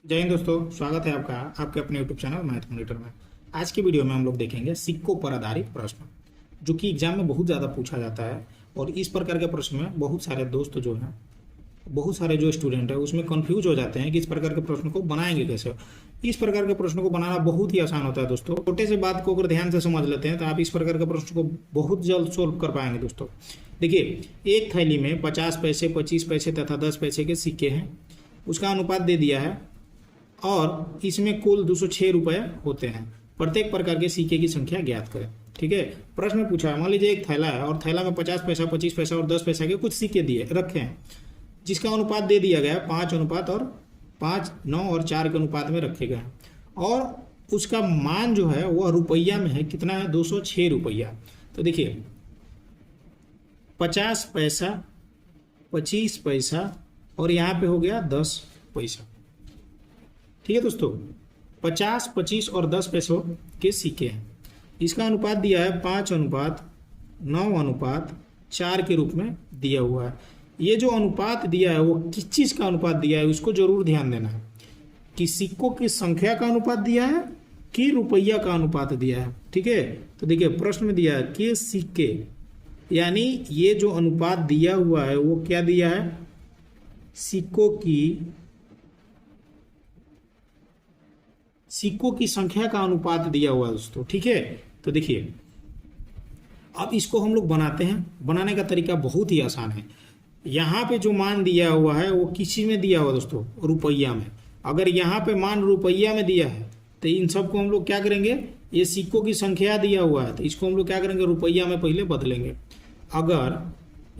जय हिंद दोस्तों, स्वागत है आपका आपके अपने यूट्यूब चैनल मैथ मॉनिटर में। आज की वीडियो में हम लोग देखेंगे सिक्कों पर आधारित प्रश्न, जो कि एग्जाम में बहुत ज़्यादा पूछा जाता है। और इस प्रकार के प्रश्न में बहुत सारे दोस्त जो हैं, बहुत सारे जो स्टूडेंट हैं उसमें कंफ्यूज हो जाते हैं कि इस प्रकार के प्रश्न को बनाएंगे कैसे। इस प्रकार के प्रश्न को बनाना बहुत ही आसान होता है दोस्तों। छोटे से बात को अगर ध्यान से समझ लेते हैं तो आप इस प्रकार के प्रश्न को बहुत जल्द सोल्व कर पाएंगे दोस्तों। देखिए, एक थैली में 50 पैसे, 25 पैसे तथा 10 पैसे के सिक्के हैं। उसका अनुपात दे दिया है और इसमें कुल 206 रुपये होते हैं। प्रत्येक प्रकार के सिक्के की संख्या ज्ञात करें। ठीक है, प्रश्न में पूछा है, मान लीजिए एक थैला है और थैला में 50 पैसा, 25 पैसा और 10 पैसा के कुछ सिक्के दिए रखे हैं, जिसका अनुपात दे दिया गया है 5 अनुपात और 5, 9 और 4 के अनुपात में रखे गए हैं। और उसका मान जो है वह रुपया में है, कितना है? 206 रुपया। तो देखिए, 50 पैसा, 25 पैसा और यहाँ पे हो गया 10 पैसा। ठीक है दोस्तों, 50, 25 और 10 पैसों के सिक्के हैं। इसका अनुपात दिया है 5 अनुपात 9 अनुपात 4 के रूप में दिया हुआ है। ये जो अनुपात दिया है वो किस चीज़ का अनुपात दिया है, उसको जरूर ध्यान देना है कि सिक्कों की संख्या का अनुपात दिया है कि रुपया का अनुपात दिया है। ठीक है, तो देखिए प्रश्न में दिया है कि सिक्के, यानी ये जो अनुपात दिया हुआ है वो क्या दिया है? सिक्कों की संख्या का अनुपात दिया हुआ है दोस्तों। ठीक है, तो देखिए अब इसको हम लोग बनाते हैं। बनाने का तरीका बहुत ही आसान है। यहाँ पे जो मान दिया हुआ है वो किस चीज़ में दिया हुआ है दोस्तों? रुपया में। अगर यहाँ पे मान रुपया में दिया है तो इन सबको हम लोग क्या करेंगे? ये सिक्कों की संख्या दिया हुआ है तो इसको हम लोग क्या करेंगे? रुपया में पहले बदलेंगे। अगर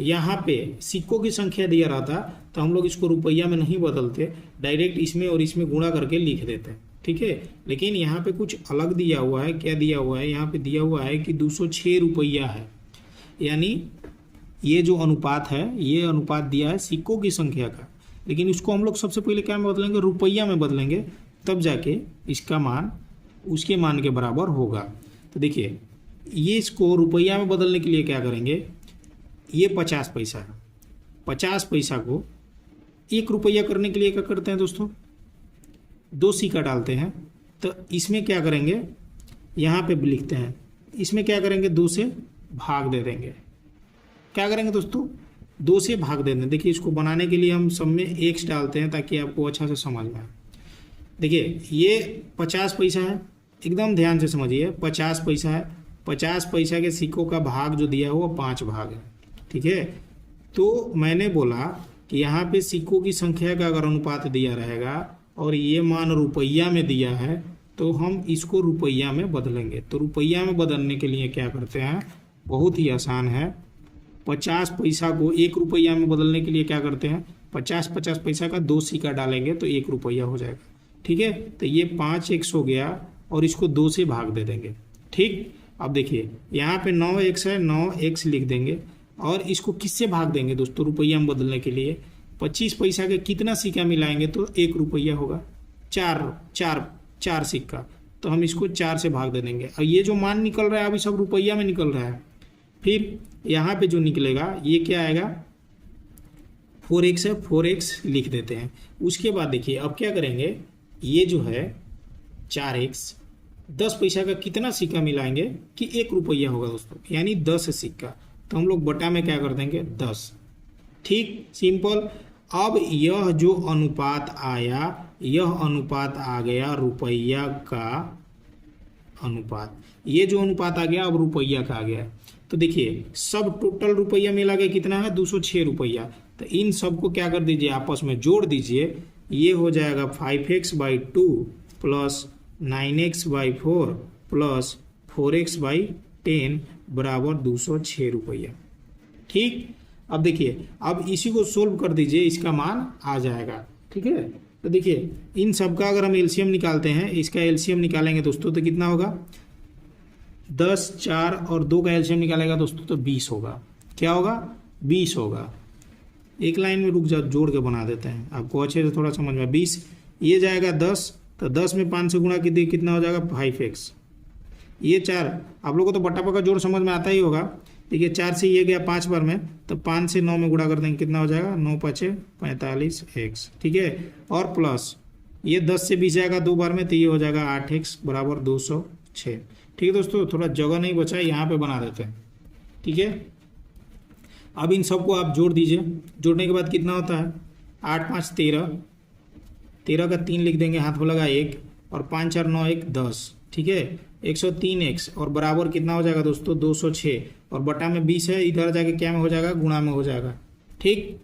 यहाँ पे सिक्कों की संख्या दिया रहता तो हम लोग इसको रुपया में नहीं बदलते, डायरेक्ट इसमें और इसमें गुणा करके लिख देते हैं। ठीक है, लेकिन यहाँ पे कुछ अलग दिया हुआ है। क्या दिया हुआ है? यहाँ पे दिया हुआ है कि 206 रुपया है, यानी ये जो अनुपात है ये अनुपात दिया है सिक्कों की संख्या का। लेकिन इसको हम लोग सबसे पहले क्या में बदलेंगे? रुपया में बदलेंगे, तब जाके इसका मान उसके मान के बराबर होगा। तो देखिए, ये इसको रुपया में बदलने के लिए क्या करेंगे? ये 50 पैसा है, 50 पैसा को 1 रुपया करने के लिए क्या करते हैं दोस्तों? 2 सिक्का डालते हैं। तो इसमें क्या करेंगे? यहाँ पे लिखते हैं, इसमें क्या करेंगे? 2 से भाग दे देंगे। क्या करेंगे दोस्तों? 2 से भाग दे देंगे। देखिए, इसको बनाने के लिए हम सब में x डालते हैं ताकि आपको अच्छा से समझ में आए। देखिए, ये 50 पैसा है, एकदम ध्यान से समझिए। 50 पैसा है, 50 पैसा के सिक्कों का भाग जो दिया है वो 5 भाग है। ठीक है, तो मैंने बोला कि यहाँ पे सिक्कों की संख्या का अगर अनुपात दिया रहेगा और ये मान रुपया में दिया है तो हम इसको रुपया में बदलेंगे। तो रुपया में बदलने के लिए क्या करते हैं? बहुत ही आसान है। 50 पैसा को 1 रुपया में बदलने के लिए क्या करते हैं? 50 पैसा का 2 सिक्का डालेंगे तो 1 रुपया हो जाएगा। ठीक है, तो ये 5x हो गया और इसको 2 से भाग दे देंगे। ठीक, अब देखिए यहाँ पे 9x है, 9x लिख देंगे और इसको किससे भाग देंगे दोस्तों? रुपया में बदलने के लिए 25 पैसा के कितना सिक्का मिलाएंगे तो 1 रुपया होगा? 4 सिक्का, तो हम इसको 4 से भाग दे देंगे। और ये जो मान निकल रहा है अभी सब रुपया में निकल रहा है। फिर यहाँ पे जो निकलेगा ये क्या आएगा? 4x है, 4x लिख देते हैं। उसके बाद देखिए अब क्या करेंगे? ये जो है 4x, 10 पैसा का कितना सिक्का मिलाएंगे कि 1 रुपया होगा दोस्तों, यानी 10 सिक्का। तो हम लोग बटा में क्या कर देंगे? 10। ठीक, सिंपल। अब यह जो अनुपात आया, यह अनुपात आ गया रुपया का अनुपात। ये जो अनुपात आ गया अब रुपया का आ गया। तो देखिए सब टोटल रुपया मिला के कितना है? 206 रुपया। तो इन सबको क्या कर दीजिए? आपस में जोड़ दीजिए। ये हो जाएगा 5x/2 plus 9x/4 plus 4x/10 बराबर 206 रुपया। ठीक, अब देखिए अब इसी को सोल्व कर दीजिए, इसका मान आ जाएगा। ठीक है, तो देखिए इन सब का अगर हम एलसीएम निकालते हैं, इसका एलसीएम निकालेंगे दोस्तों तो कितना होगा? 10, 4 और 2 का एलसीएम निकालेगा दोस्तों तो 20 होगा। क्या होगा? 20 होगा। एक लाइन में रुक जाओ, जोड़ के बना देते हैं, आपको अच्छे से थोड़ा समझ में। 20 ये जाएगा 10, तो 10 में 5 से गुणा कीजिए, कितना हो जाएगा? 5x। ये 4, आप लोगों को तो बट्टा का जोड़ समझ में आता ही होगा। देखिए 4 से ये गया 5 बार में, तो 5 से 9 में गुणा कर देंगे, कितना हो जाएगा? 9 × 5 = 45x। ठीक है, और प्लस ये 10 से 20 जाएगा 2 बार में, तो ये हो जाएगा 8x बराबर 206। ठीक है दोस्तों, थोड़ा जगह नहीं बचा है, यहाँ पे बना देते हैं। ठीक है, अब इन सबको आप जोड़ दीजिए। जोड़ने के बाद कितना होता है, 8 5 13, 13 का 3 लिख देंगे, हाथ में लगा 1, और 5 4 9 1 10। ठीक है, 103x और बराबर कितना हो जाएगा दोस्तों 206, और बटा में 20 है, इधर जाके क्या में हो जाएगा, गुणा में हो जाएगा। ठीक,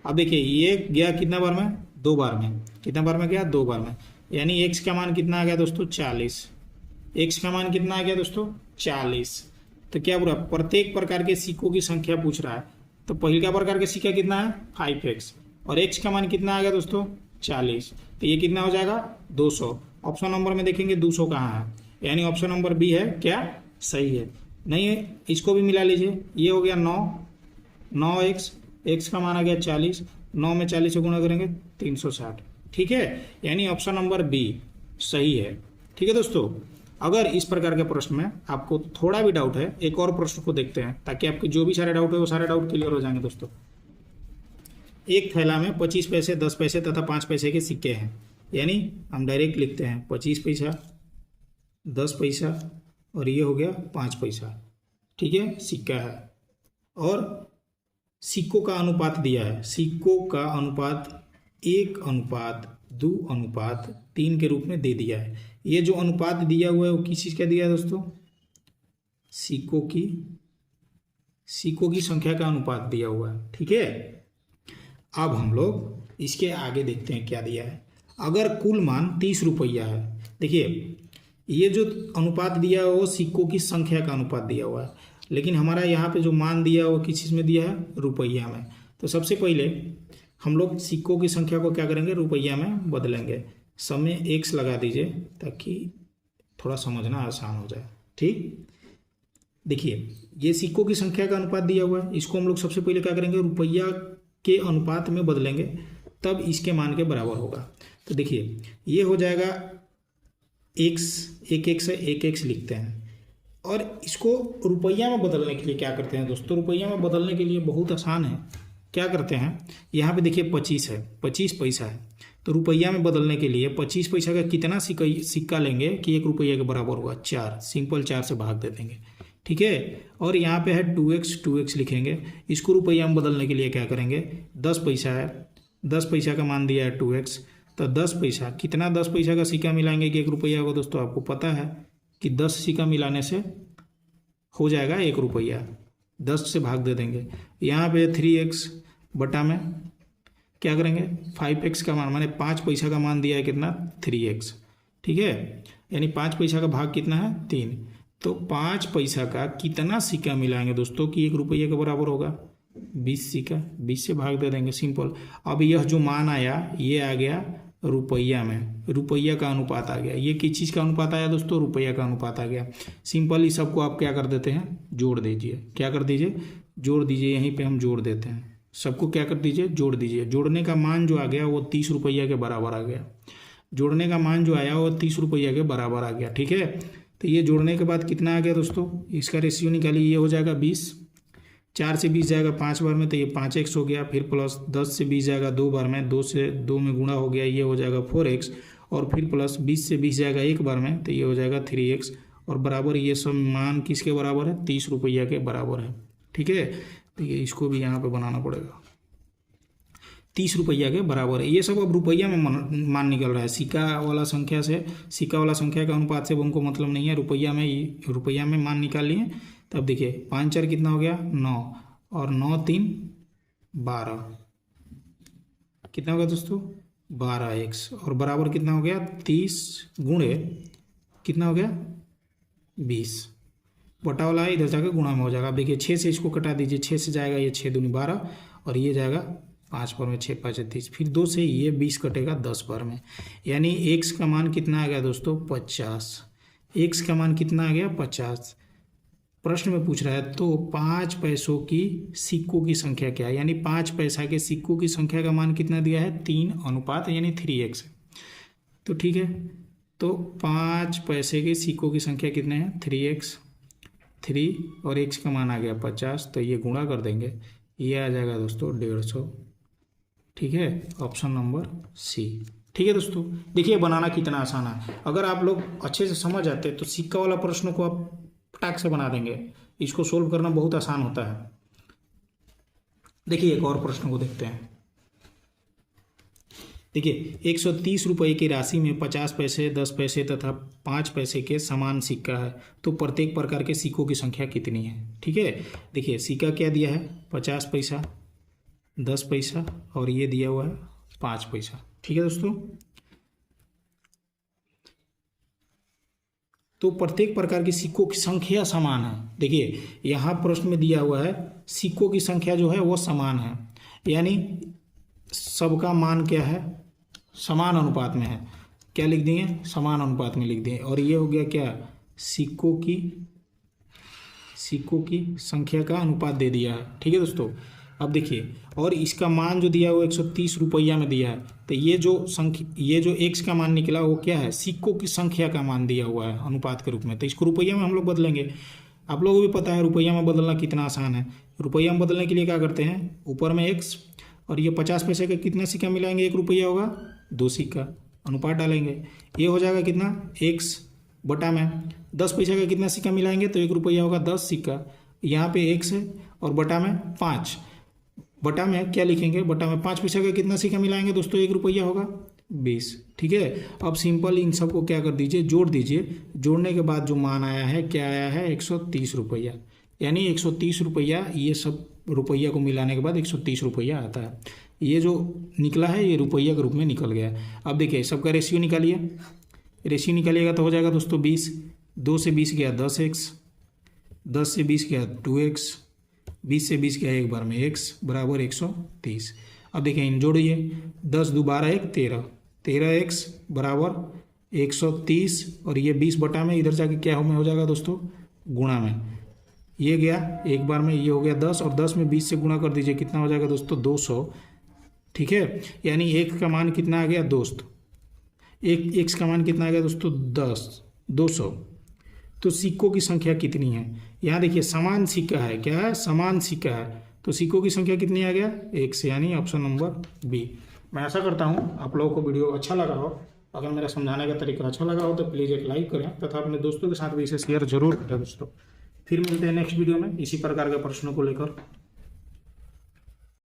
अब देखिए ये गया कितना बार में, 2 बार में। कितना बार में गया, 2 बार में, यानी x का मान कितना आ गया दोस्तों 40। x का मान कितना आ गया दोस्तों 40। तो क्या पूरा प्रत्येक प्रकार के सिक्कों की संख्या पूछ रहा है, तो पहला प्रकार के सिक्का कितना है 5x, और x का मान कितना आ गया दोस्तों 40, तो ये कितना हो जाएगा 200। ऑप्शन नंबर में देखेंगे 200 कहाँ है, यानी ऑप्शन नंबर बी है क्या, सही है। नहीं है, इसको भी मिला लीजिए, ये हो गया 9x, x का मान आ गया 40, 9 में 40 से गुणा करेंगे 360। ठीक है, यानी ऑप्शन नंबर बी सही है। ठीक है दोस्तों, अगर इस प्रकार के प्रश्न में आपको थोड़ा भी डाउट है, एक और प्रश्न को देखते हैं, ताकि आपके जो भी सारे डाउट है वो सारे डाउट क्लियर हो जाएंगे दोस्तों। एक थैला में 25 पैसे, 10 पैसे तथा 5 पैसे के सिक्के हैं, यानी हम डायरेक्ट लिखते हैं 25 पैसा, 10 पैसा, और ये हो गया 5 पैसा। ठीक है, सिक्का है, और सिक्कों का अनुपात दिया है। सिक्कों का अनुपात 1:2:3 के रूप में दे दिया है। ये जो अनुपात दिया हुआ है वो किस चीज़ का दिया है दोस्तों, सिक्कों की संख्या का अनुपात दिया हुआ है। ठीक है, अब हम लोग इसके आगे देखते हैं क्या दिया है। अगर कुल मान 30 रुपया है, देखिए ये जो अनुपात दिया है वो सिक्कों की संख्या का अनुपात दिया हुआ है, लेकिन हमारा यहाँ पे जो मान दिया है वो किस चीज़ में दिया है, रुपया में। तो सबसे पहले हम लोग सिक्कों की संख्या को क्या करेंगे, रुपया में बदलेंगे। सब में x लगा दीजिए ताकि थोड़ा समझना आसान हो जाए। ठीक, देखिए ये सिक्कों की संख्या का अनुपात दिया हुआ है, इसको हम लोग सबसे पहले क्या करेंगे, रुपया के अनुपात में बदलेंगे, तब इसके मान के बराबर होगा। तो देखिए ये हो जाएगा x, एक x लिखते हैं, और इसको रुपया में बदलने के लिए क्या करते हैं दोस्तों, रुपया में बदलने के लिए बहुत आसान है। क्या करते हैं, यहाँ पे देखिए 25 है, 25 पैसा है, तो रुपया में बदलने के लिए 25 पैसा का कितना सिक्का लेंगे कि 1 रुपया के बराबर होगा, 4, सिंपल 4 से भाग दे देंगे। ठीक है, और यहाँ पे है 2x लिखेंगे। इसको रुपया में बदलने के लिए क्या करेंगे, 10 पैसा है, 10 पैसा का मान दिया है 2x, तो 10 पैसा, कितना 10 पैसा का सिक्का मिलाएंगे कि 1 रुपया होगा दोस्तों, आपको पता है कि 10 सिक्का मिलाने से हो जाएगा 1 रुपया, 10 से भाग दे देंगे। यहाँ पे 3x बटा में क्या करेंगे, 5x का मान, माने 5 पैसा का मान दिया है कितना 3x। ठीक है, यानी 5 पैसा का भाग कितना है 3, तो 5 पैसा का कितना सिक्का मिलाएंगे दोस्तों कि 1 रुपये के बराबर होगा, 20 सिक्का, 20 से भाग दे देंगे, सिंपल। अब यह जो मान आया ये आ गया रुपया में, रुपया का अनुपात आ गया। ये किस चीज़ का अनुपात आया दोस्तों, रुपया का अनुपात आ गया। सिंपल इस सबको आप क्या कर देते हैं, जोड़ दीजिए। क्या कर दीजिए, जोड़ दीजिए। यहीं पे हम जोड़ देते हैं, सबको क्या कर दीजिए, जोड़ दीजिए। जोड़ने का मान जो आ गया वो 30 रुपया के बराबर आ गया। जोड़ने का मान जो आया वो 30 रुपया के बराबर आ गया। ठीक है, तो ये जोड़ने के बाद कितना आ गया दोस्तों, इसका रेशियो निकालिए, ये हो जाएगा 20, 4 से 20 जाएगा 5 बार में, तो ये 5x हो गया। फिर प्लस 10 से 20 जाएगा 2 बार में, 2 से 2 में गुणा हो गया, ये हो जाएगा 4x, और फिर प्लस 20 से 20 जाएगा 1 बार में, तो ये हो जाएगा 3x, और बराबर ये सब मान किसके बराबर है, 30 रुपया के बराबर है। ठीक है, तो ये इसको भी यहाँ पे बनाना पड़ेगा, 30 रुपया के बराबर है। ये सब अब रुपया में मान निकल रहा है, सिक्का वाला संख्या से, सिक्का वाला संख्या का अनुपात से हमको मतलब नहीं है, रुपया में मान निकाल लिए। तब देखिए 5 4 कितना हो गया 9, और 9 3 12, कितना हो गया दोस्तों 12x, और बराबर कितना हो गया 30 गुणे कितना हो गया 20, बटा वाला है इधर जाकर गुणा में हो जाएगा। अब देखिए 6 से इसको कटा दीजिए, 6 से जाएगा ये 6 दूनी 12, और ये जाएगा 5 बार में, 6 5 30, फिर 2 से ये 20 कटेगा 10 बार में, यानी x का मान कितना आ गया दोस्तों 50। x का मान कितना आ गया 50। प्रश्न में पूछ रहा है तो 5 पैसों की सिक्कों की संख्या क्या है, यानी 5 पैसा के सिक्कों की संख्या का मान कितना दिया है 3 अनुपात यानी 3x। तो ठीक है, तो 5 पैसे के सिक्कों की संख्या कितने हैं 3x, 3 और x का मान आ गया 50, तो ये गुणा कर देंगे, ये आ जाएगा दोस्तों 150। ठीक है, ऑप्शन नंबर सी। ठीक है दोस्तों, देखिए बनाना कितना आसान है। अगर आप लोग अच्छे से समझ आते तो सिक्का वाला प्रश्न को आप फटाक से बना देंगे। इसको सोल्व करना बहुत आसान होता है। देखिए एक और प्रश्न को देखते हैं। देखिए 130 रुपये की राशि में 50 पैसे, 10 पैसे तथा 5 पैसे के समान सिक्का है, तो प्रत्येक प्रकार के सिक्कों की संख्या कितनी है। ठीक है, देखिए सिक्का क्या दिया है, 50 पैसा, 10 पैसा और ये दिया हुआ है 5 पैसा। ठीक है दोस्तों, तो प्रत्येक प्रकार के सिक्कों की संख्या समान है। देखिए यहाँ प्रश्न में दिया हुआ है सिक्कों की संख्या जो है वो समान है, यानी सबका मान क्या है, समान अनुपात में है। क्या लिख दिए, समान अनुपात में लिख दिए। और ये हो गया क्या, सिक्कों की संख्या का अनुपात दे दिया है। ठीक है दोस्तों, अब देखिए और इसका मान जो दिया वो 130 रुपया में दिया है, तो ये जो एक्स का मान निकला वो क्या है, सिक्कों की संख्या का मान दिया हुआ है अनुपात के रूप में। तो इसको रुपया में हम लोग बदलेंगे। आप लोगों को भी पता है रुपया में बदलना कितना आसान है। रुपया में बदलने के लिए क्या करते हैं, ऊपर में एक्स और ये 50 पैसे का कितना सिक्का मिलाएंगे, 1 रुपया होगा 2 सिक्का, अनुपात डालेंगे, ये हो जाएगा कितना, एक्स बटा में 10 पैसे का कितना सिक्का मिलाएंगे, तो 1 रुपया होगा 10 सिक्का, यहाँ पे एक्स है और बटा में 5, बटा में क्या लिखेंगे, बटा में 5 पैसे का कितना सिक्का मिलाएंगे दोस्तों, 1 रुपया होगा 20। ठीक है, अब सिंपल इन सबको क्या कर दीजिए, जोड़ दीजिए। जोड़ने के बाद जो मान आया है, क्या आया है, 130 रुपया, यानी 130 रुपया, ये सब रुपया को मिलाने के बाद 130 रुपया आता है। ये जो निकला है ये रुपया के रूप में निकल गया। अब देखिए सबका रेशियो निकालिए, रेशियो निकालिएगा तो हो जाएगा दोस्तों 20, 2 से 20 गया 10x, 10 से 20 गया 2x, 20 से 20 गया एक बार में x बराबर 130। अब देखिए इन जोड़िए, 10 2 12 1 13, 13x बराबर 130 और ये 20 बटा में इधर जाके क्या हो जाएगा दोस्तों, गुणा में, ये गया एक बार में, ये हो गया 10 और 10 में 20 से गुणा कर दीजिए, कितना हो जाएगा दोस्तों, 200। ठीक है, यानी एक का मान कितना आ गया दोस्त, एक एक्स का मान कितना आ गया दोस्तों, 200। तो सिक्कों की संख्या कितनी है, यहाँ देखिए समान सिक्का है, क्या है, समान सिक्का है, तो सिक्कों की संख्या कितनी आ गया, 1, यानी ऑप्शन नंबर बी। मैं आशा करता हूँ आप लोगों को वीडियो अच्छा लगा हो। अगर मेरा समझाने का तरीका अच्छा लगा हो तो प्लीज़ एक लाइक करें तथा अपने दोस्तों के साथ भी इसे शेयर जरूर करें दोस्तों। फिर मिलते हैं नेक्स्ट वीडियो में इसी प्रकार के प्रश्नों को लेकर।